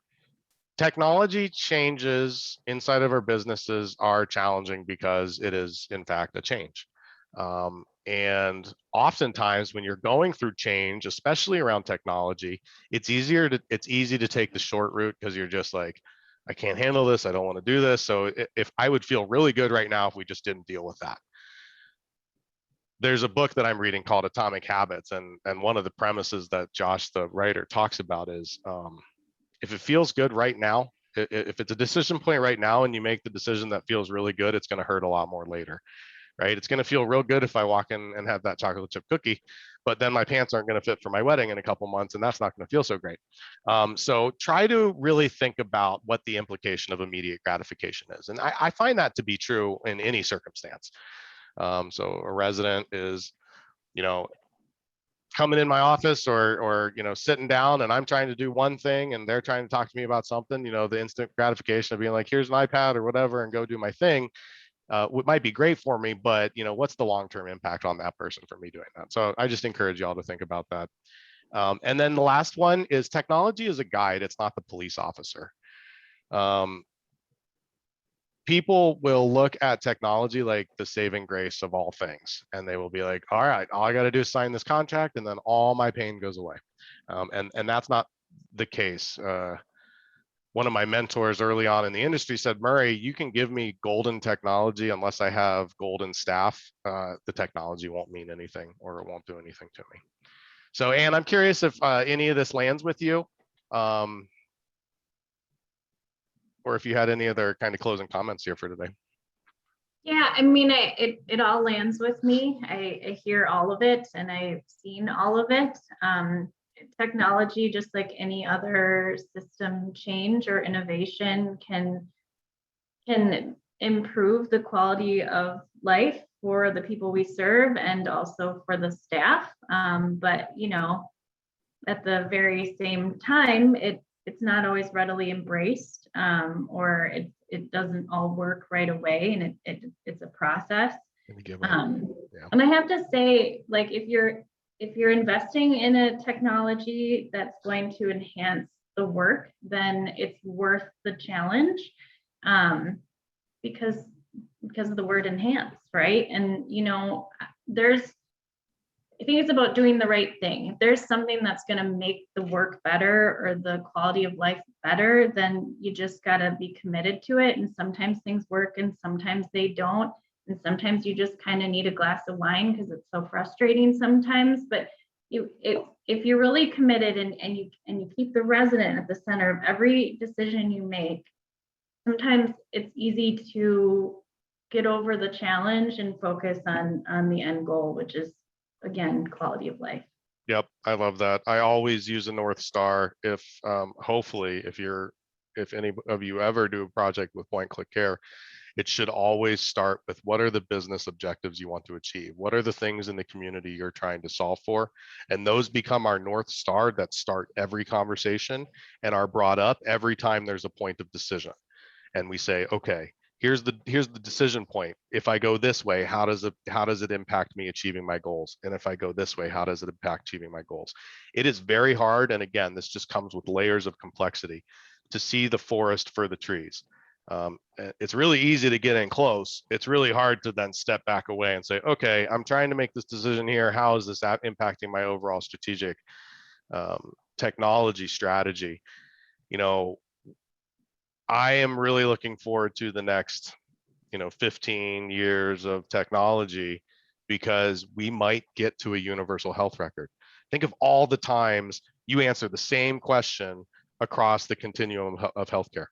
Technology changes inside of our businesses are challenging because it is, in fact, a change. And oftentimes when you're going through change, especially around technology, it's easy to take the short route, because you're just like, I can't handle this. I don't want to do this. So if I would feel really good right now if we just didn't deal with that. There's a book that I'm reading called Atomic Habits, and one of the premises that Josh, the writer, talks about is if it feels good right now, if it's a decision point right now and you make the decision that feels really good, it's going to hurt a lot more later, right? It's going to feel real good if I walk in and have that chocolate chip cookie, but then my pants aren't going to fit for my wedding in a couple months, and that's not going to feel so great. So try to really think about what the implication of immediate gratification is. And I find that to be true in any circumstance. So a resident is, coming in my office or sitting down, and I'm trying to do one thing and they're trying to talk to me about something, the instant gratification of being like, here's an iPad or whatever, and go do my thing. What might be great for me, but what's the long-term impact on that person for me doing that? So I just encourage y'all to think about that. And then the last one is technology is a guide. It's not the police officer. people will look at technology like the saving grace of all things, and they will be like, all right, all I got to do is sign this contract and then all my pain goes away. And that's not the case. One of my mentors early on in the industry said, Murray, you can give me golden technology, unless I have golden staff, the technology won't mean anything, or it won't do anything to me. So Anne, I'm curious if any of this lands with you, or if you had any other kind of closing comments here for today. Yeah, I mean, it all lands with me. I hear all of it, and I've seen all of it. Technology, just like any other system change or innovation, can improve the quality of life for the people we serve and also for the staff. But you know, at the very same time, it's not always readily embraced, or it doesn't all work right away, and it's a process. And I have to say, like, if you're investing in a technology that's going to enhance the work, then it's worth the challenge, because of the word enhance, right? And you know, I think it's about doing the right thing. If there's something that's going to make the work better or the quality of life better, then you just got to be committed to it. And sometimes things work and sometimes they don't. And sometimes you just kind of need a glass of wine because it's so frustrating sometimes. But if you're really committed and you keep the resident at the center of every decision you make, sometimes it's easy to get over the challenge and focus on the end goal, which is, again, quality of life. Yep, I love that. I always use a North Star. If hopefully, if any of you ever do a project with Point Click Care, it should always start with, what are the business objectives you want to achieve? What are the things in the community you're trying to solve for? And those become our North Star that start every conversation and are brought up every time there's a point of decision. And we say, okay, here's the decision point. If I go this way, how does it impact me achieving my goals? And if I go this way, how does it impact achieving my goals? It is very hard, and again, this just comes with layers of complexity, to see the forest for the trees. It's really easy to get in close. It's really hard to then step back away and say, okay, I'm trying to make this decision here. How is this impacting my overall strategic technology strategy? You know, I am really looking forward to the next, 15 years of technology, because we might get to a universal health record. Think of all the times you answer the same question across the continuum of healthcare.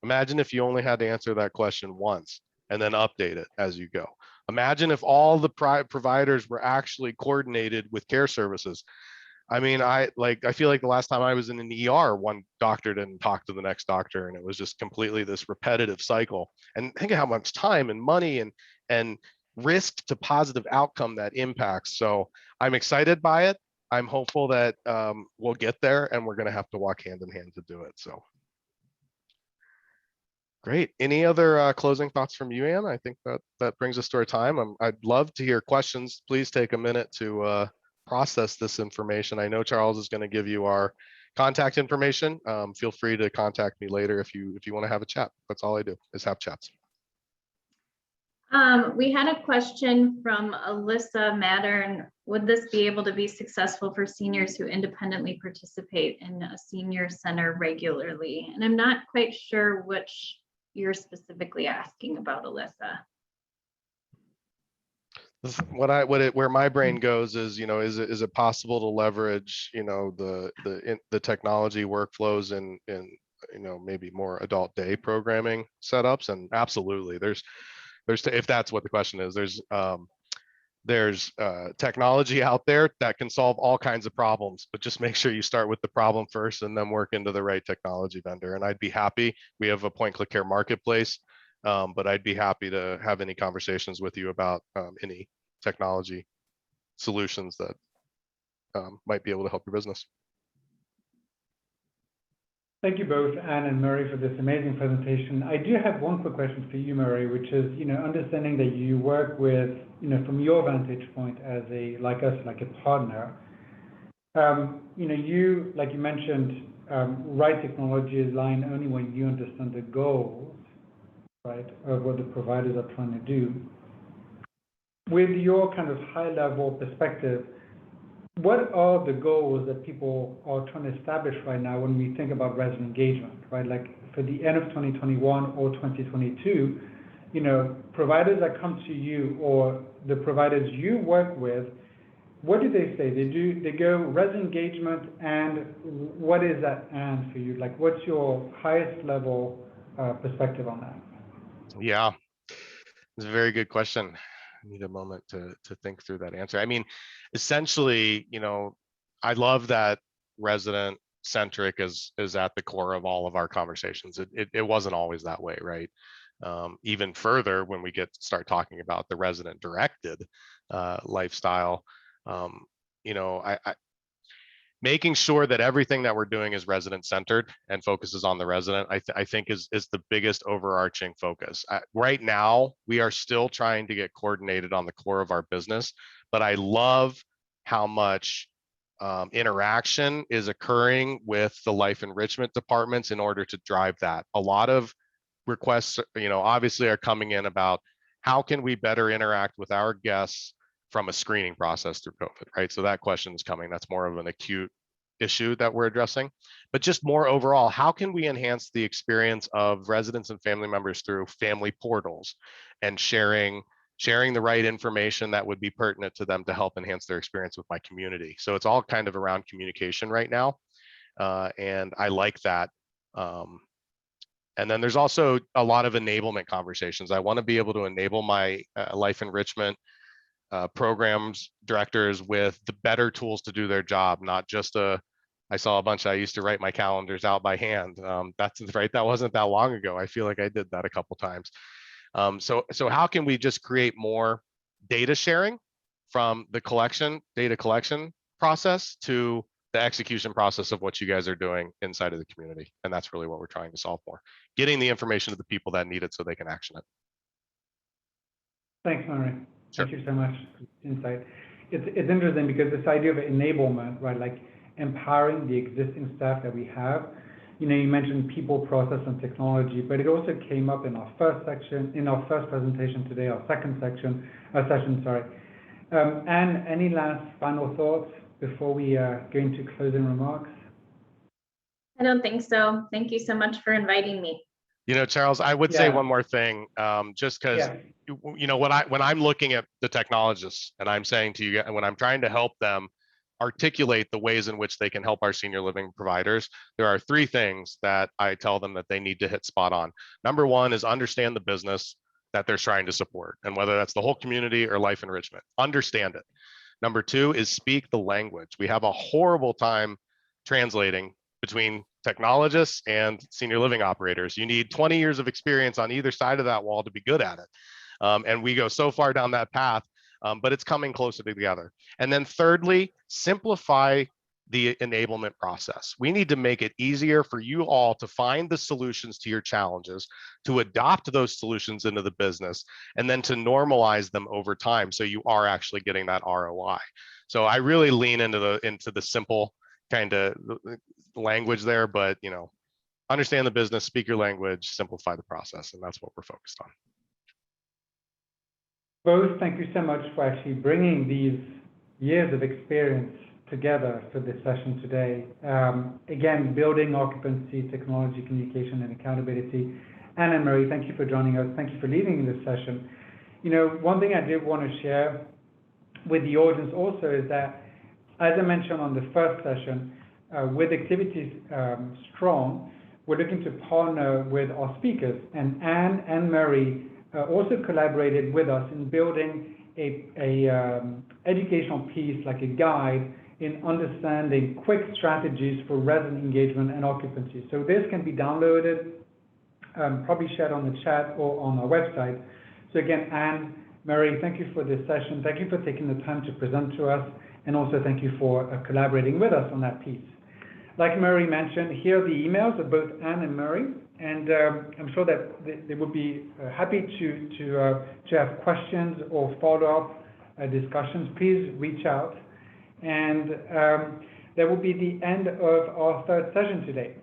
Imagine if you only had to answer that question once and then update it as you go. Imagine if all the providers were actually coordinated with care services. I mean, I feel like the last time I was in an ER, one doctor didn't talk to the next doctor, and it was just completely this repetitive cycle. And think of how much time and money and risk to positive outcome that impacts. So I'm excited by it. I'm hopeful that we'll get there, and we're going to have to walk hand in hand to do it. So great. Any other closing thoughts from you, Anne? I think that brings us to our time. I'd love to hear questions. Please take a minute to process this information. I know Charles is going to give you our contact information. Feel free to contact me later if you want to have a chat. That's all I do, is have chats. We had a question from Alyssa Mattern. Would this be able to be successful for seniors who independently participate in a senior center regularly? And I'm not quite sure which you're specifically asking about, Alyssa. Where my brain goes is, is it possible to leverage, the technology workflows in maybe more adult day programming setups? And absolutely, there's if that's what the question is, there's technology out there that can solve all kinds of problems, but just make sure you start with the problem first and then work into the right technology vendor. And I'd be happy, we have a Point Click Care marketplace, but I'd be happy to have any conversations with you about any technology solutions that might be able to help your business. Thank you both, Anne and Murray, for this amazing presentation. I do have one quick question for you, Murray, which is, understanding that you work with, from your vantage point as like a partner, you, like you mentioned, right technology is lying only when you understand the goals right, of what the providers are trying to do. With your kind of high-level perspective, what are the goals that people are trying to establish right now when we think about resident engagement, right? Like for the end of 2021 or 2022, you know, providers that come to you or the providers you work with, what do they say? They go resident engagement, and what is that and for you? Like, what's your highest level perspective on that? Yeah, it's a very good question. I need a moment to think through that answer. I mean, essentially, you know, I love that resident centric is at the core of all of our conversations. It wasn't always that way, right? Even further, when we start talking about the resident directed lifestyle, you know, making sure that everything that we're doing is resident centered and focuses on the resident, I think is the biggest overarching focus. Right now, we are still trying to get coordinated on the core of our business, but I love how much interaction is occurring with the life enrichment departments in order to drive that. A lot of requests, you know, obviously are coming in about how can we better interact with our guests from a screening process through COVID, right? So that question is coming. That's more of an acute issue that we're addressing. But just more overall, how can we enhance the experience of residents and family members through family portals and sharing the right information that would be pertinent to them to help enhance their experience with my community? So it's all kind of around communication right now. And I like that. And then there's also a lot of enablement conversations. I want to be able to enable my life enrichment programs directors with the better tools to do their job, not just I saw a bunch. I used to write my calendars out by hand. That's right. That wasn't that long ago. I feel like I did that a couple times. So how can we just create more data sharing from the data collection process to the execution process of what you guys are doing inside of the community? And that's really what we're trying to solve for. Getting the information to the people that need it so they can action it. Thanks, Murray. Sure. Thank you so much for the insight. It's interesting because this idea of enablement, right, like empowering the existing staff that we have. You know, you mentioned people, process, and technology, but it also came up in our first presentation today, our second session, sorry. Anne, any last final thoughts before we go into closing remarks? I don't think so. Thank you so much for inviting me. You know, Charles, I would say one more thing, just because, you know, when I'm looking at the technologists and I'm saying to you, when I'm trying to help them articulate the ways in which they can help our senior living providers, there are three things that I tell them that they need to hit spot on. Number one is understand the business that they're trying to support, and whether that's the whole community or life enrichment, understand it. Number two is speak the language. We have a horrible time translating between technologists and senior living operators. You need 20 years of experience on either side of that wall to be good at it. And we go so far down that path, but it's coming closer together. And then thirdly, simplify the enablement process. We need to make it easier for you all to find the solutions to your challenges, to adopt those solutions into the business, and then to normalize them over time so you are actually getting that ROI. So I really lean into the simple kind of language there, but you know, understand the business, speak your language, simplify the process, and that's what we're focused on. Both, thank you so much for actually bringing these years of experience together for this session today. Again, building occupancy, technology, communication, and accountability. Anne and Marie, thank you for joining us. Thank you for leading this session. You know, one thing I did want to share with the audience also is that, as I mentioned on the first session, with Activities Strong, we're looking to partner with our speakers, and Anne and Marie also collaborated with us in building a educational piece, like a guide in understanding quick strategies for resident engagement and occupancy. So this can be downloaded, probably shared on the chat or on our website. So again, Anne, Mary, thank you for this session. Thank you for taking the time to present to us, and also thank you for collaborating with us on that piece. Like Mary mentioned, here are the emails of both Anne and Mary, and I'm sure that they would be happy to have questions or follow-up discussions. Please reach out. And that will be the end of our third session today.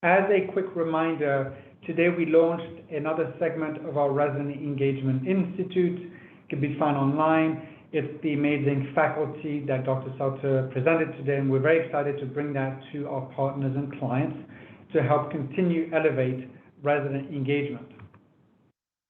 As a quick reminder Today we launched another segment of our Resident Engagement Institute. It can be found online. It's the amazing faculty that Dr. Sauter presented today, and we're very excited to bring that to our partners and clients to help continue elevate resident engagement.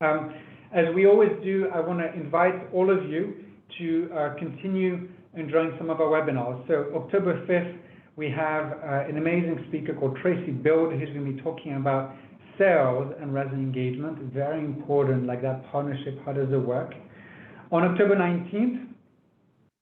As we always do, I want to invite all of you to continue enjoying some of our webinars. So October 5th, we have an amazing speaker called Tracy Build, who's going to be talking about sales and resident engagement. Very important, like that partnership, how does it work? On October 19th,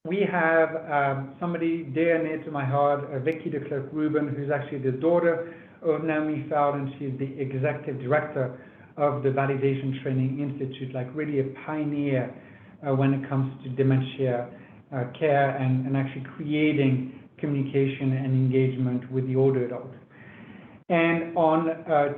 we have somebody dear and near to my heart, Vicky de Klerk-Ruben, who's actually the daughter of Naomi Feld, and she's the executive director of the Validation Training Institute, like really a pioneer when it comes to dementia care and actually creating communication and engagement with the older adult. And on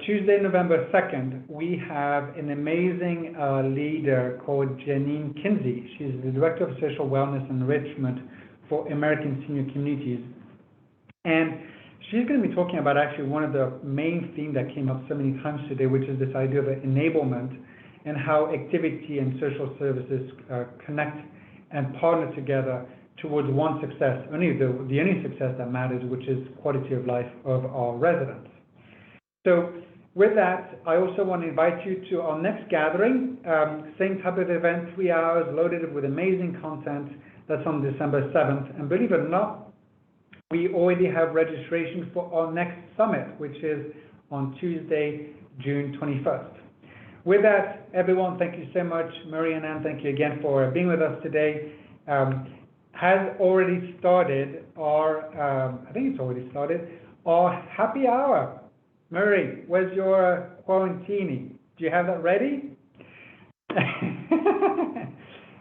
Tuesday, November 2nd, we have an amazing leader called Janine Kinsey. She's the Director of Social Wellness and Enrichment for American Senior Communities. And she's going to be talking about actually one of the main themes that came up so many times today, which is this idea of enablement and how activity and social services connect and partner together towards one success, the only success that matters, which is quality of life of our residents. So with that, I also want to invite you to our next gathering, same type of event, 3 hours, loaded with amazing content. That's on December 7th. And believe it or not, we already have registration for our next summit, which is on Tuesday, June 21st. With that, everyone, thank you so much. Marie and Anne, thank you again for being with us today. Has already started our, I think it's already started, our happy hour. Murray, where's your quarantini? Do you have that ready?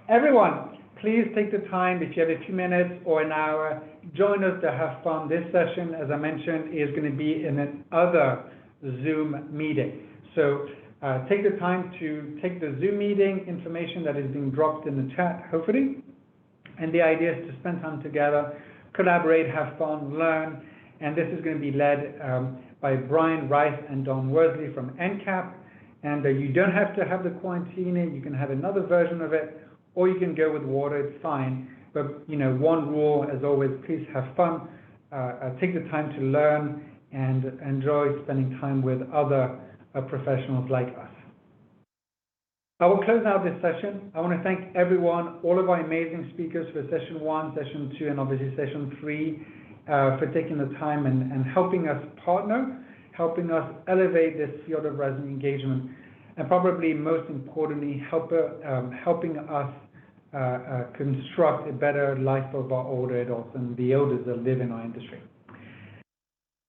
Everyone, please take the time, if you have a few minutes or an hour, join us to have fun. This session, as I mentioned, is going to be in another Zoom meeting. So take the time to take the Zoom meeting information that is being dropped in the chat, hopefully. And the idea is to spend time together, collaborate, have fun, learn. And this is going to be led by Brian Rice and Don Worsley from NCAP. And you don't have to have the quarantine. You can have another version of it, or you can go with water. It's fine. But one rule, as always, please have fun. Take the time to learn and enjoy spending time with other professionals like us. I will close out this session. I want to thank everyone, all of our amazing speakers for session 1, session 2, and obviously session 3, for taking the time and helping us partner, helping us elevate this field of resident engagement, and probably most importantly, helping us construct a better life of our older adults and the elders that live in our industry.